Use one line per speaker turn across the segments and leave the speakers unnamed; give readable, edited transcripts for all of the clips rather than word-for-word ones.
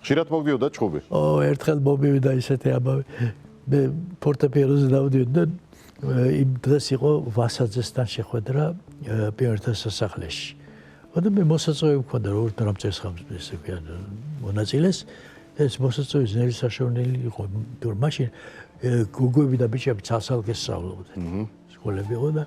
ხშირად მოგდიოდა ჭუბი?
ერთხელ მომივიდა ისეთი ამბავი. მე ფორტეპიანოზე დავდიოდი და იმ დღეს იყო ვასაძესთან შეხვედრა პიონერთა სასახლეში. და მე მოსაწვევი მქონდა რომ რამ წესხამს ესე ვქიან მონაწილეს ეს მოსაწვევი ძნელი საშუალებელი იყო თორე მაშინ გოგოები და ბიჭები ცალ-ცალკე სწავლობდნენ სკოლები იყო და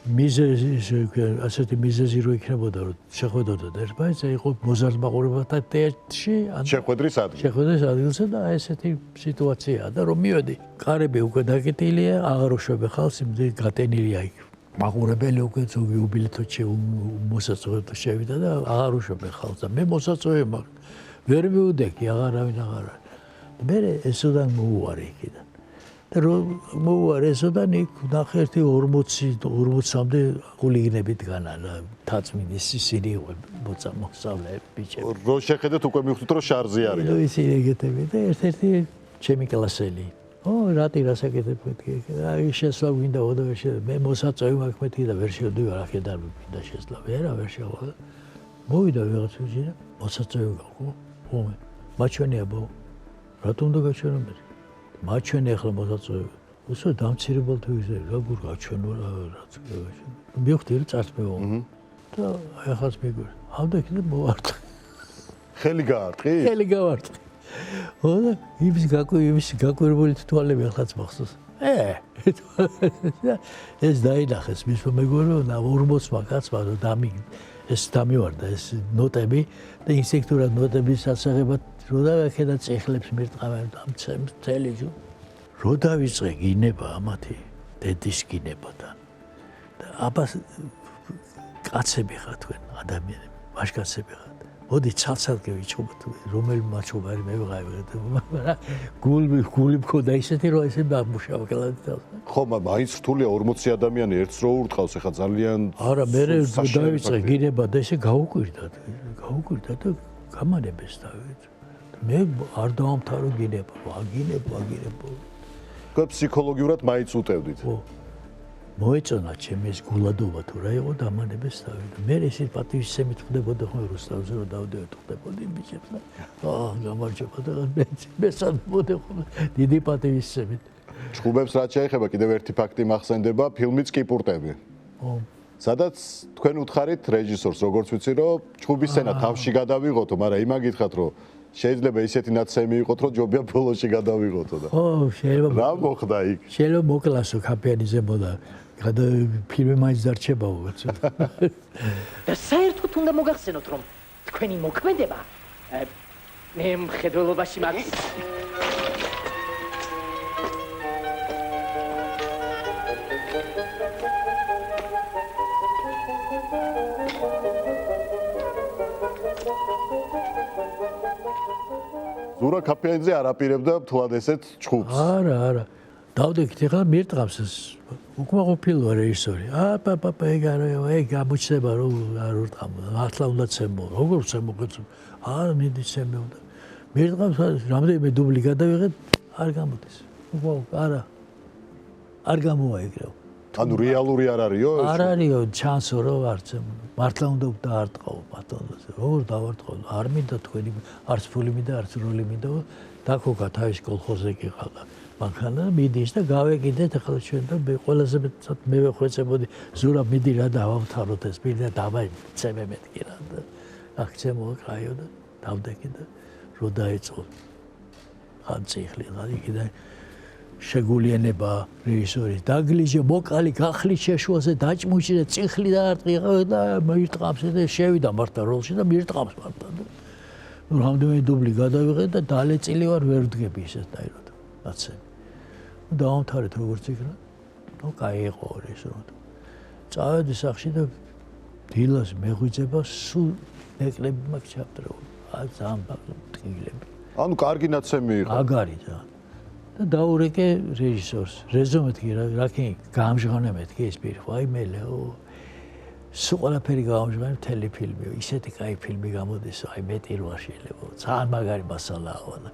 ასეთი მიზეზი რო იქნებოდა რომ შეხვედროდათ ერთმანეთს იყო მოზარდმაყურებელთა თეატრში
შეხვედრის ადგილი
შეხვედრის ადგილზე და ესეთი სიტუაციაა და რომ მივედი კარები უკვე დაკეტილია აღარ უშვებე ხალხს იმდენი გატენილია იქ მაყურებელი უკვე ზოგი უბილეთოჩე მოსაწვევად შევიდა და აღარ უშვებე ხალხს და მე მოსაწვევი მაქვს ვერ მივდექი აღარავინ აღარა მე ესოდან მოუვარე იქიდან და რომ მოუვარე ესოდან იქ ნახე ერთი 40-მდე გულიგნებით განან თაწმინდის ისინი იყო მოსწავლეები ბიჭები
რო შეხედეთ უკვე მივხვდით რომ შარზე არიან
ისინი ეგეთები და ერთ-ერთი ჩემი კლასელი რატი რასაკეთებ მეთქი აი შესვლა გვინდა და მე მოსაწვევი მაქვს მეთქი და ვერ შევდივარ აქედან მინდა შესვლა ვერ შევა მოვიდა ვიღაც ვიჯი და მოსაწვევი გაქვს ხომ მაჩვენია ბო რატომ უნდა გაჩვენო მე მაჩვენე ახლა მოსაწვევი უსო დამცირებელ თუ ისე როგორ გაჩვენო რაც მივხვდი რომ წარსმეო და ახაც მიგვირ ავდექი და მოვარტყი
ხელი გაარტყი
ხელი გავარტყი და იმის გაკვირვებული თვალები ახლაც მახსოვს ეს დაინახეს მისმა მეგობრებმა 40-მა კაცმა ეს დამივარდა ეს ნოტები და ინსტინქტურად ნოტების ასაღებად რო დავაქედა წეხლებს მირტყავენ და მთელი რო დავიწყე გინება ამათი დედის გინებათან და აბა კაცები ხარ თქვენ ადამიანები ვაჟკაცები ხარ მოდი ცალ-ცალკე ვიჩხუბოთ რომელი მაჩუბარი მე ვიღავი გული მქონდა ისეთი რომ ესე დამუშავა კლასი
ხო მაინც რთულია 40 ადამიანი ერთს რო ურტყავს ეხა ძალიან
არა მე დავიწყე გინება და ესე გაუკვირდა და გამანებეს დავით მე არ დავამთავრო გინება აგინებო
კო ფსიქოლოგიურად მაინც უტევდით
ხო მოეწონა ჩემი ეს გულადობა თუ რა იყო დამანებეს დავით მე ესე პატივისცემით ხდებოდა ხო რუსთავზე რომ დავდევით ხდებოდი ბიჭებს და გამარჯობა და მე სადმოდე ხო დიდი პატივისცემით
ჭუბებს რაც შეეხება კიდევ ერთი ფაქტი მახსენდება ფილმიც კიპურტები
ხო
სადაც თქვენ უთხარით რეჟისორს როგორც ვიცი რომ ჭუბის სცენა თავში გადავიღოთო მაგრამ იმაგითხათ რომ შეიძლება ისეთი ნაცემი იყოთ რომ ჯობია ბოლოში გადავიღოთო და
ხო შეიძლება
რა მოხდა იქ
შეიძლება მოკლასო კაპიანი ზემოდა ფილმი მაინც დარჩებაო
და საერთოდ უნდა მოგახსენოთ რომ თქვენი მოქმედება მე მხედველობაში მაქვს
ზურა კაპიანზე არ აპირებდა თვალ ესეთ ჭუბს
არა დავდექით ახლა მირტყავს ეს უკმაყოფილოა რეჟისორი პაპა ეგ გამოჩნდება რომ არ ურტყამ მართლა უნდა ცემო როგორ ცემო არა მინდი ცემო და მირტყავს რამდენიმე დუბლი გადავიღეთ არ გამოდის არა არ გამოვა ეგრეო
ანუ რეალური არ არისო
არ არისო ჩანსო რომ არ ცემო მართლა უნდა დაარტყაო ბატონზე როგორ დავარტყო არ მინდა თქვენი არც ფული მინდა არც როლი მინდა დაქოგა თავის კოლხოზე კი ხალხა მანქანა მიდის და გავეკიდეთ ახლა ჩვენ და მე ყველაზე მეტად მე ვეხვეწებოდი ზურა მიდი რა დავამთავროთ ეს პირ და დავაიცემე მეთქი რა და აქცემო კაიო და დავდექი და რო დაიწყო ხან წიხლი ხან იქიდან შეგულიანება რეჟისორი დაგლიჟე მოკალი გახლი შეშუაზე დაჭმუჭი და წიხლი დაარტყი და მირტყავს და შევიდა მართლა როლში და მირტყავს მართლა და რამდენიმე დუბლი გადავიღე და დალეწილი ვარ ვერ ვდგები ისეთაირად აცემ დავამთავრეთ როგორც იქნა ნუ კაი იყო რეჟისორი წავედი სახში და დილას მეღვიძება სულ ნეკლები მაქვს ჩაფტრეო ძალიან ტკილები
ანუ კარგი ნაცემი იყო
აგარი და დაურეკე რეჟისორს რეზო მეთქი რაკი გამჟღავნე მეთქი ეს პირი აი მელეო სულ ყველაფერი გამჟღავნე მთელი ფილმი ისეთი კაი ფილმი გამოდის აი მეტი რო არ შეიძლება ძალიან მაგარი მასალაა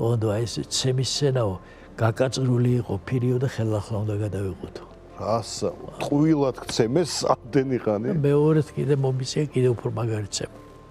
ონდო ეს ცემის სცენაო გაკაწრული იყო ფერიო და ხელახლა უნდა გადავიყოთო
რასა ტყუილად გცემეს ამდენი ხანი
მეორედ კიდე მომიცე კიდე უფრო მაგარი ცემა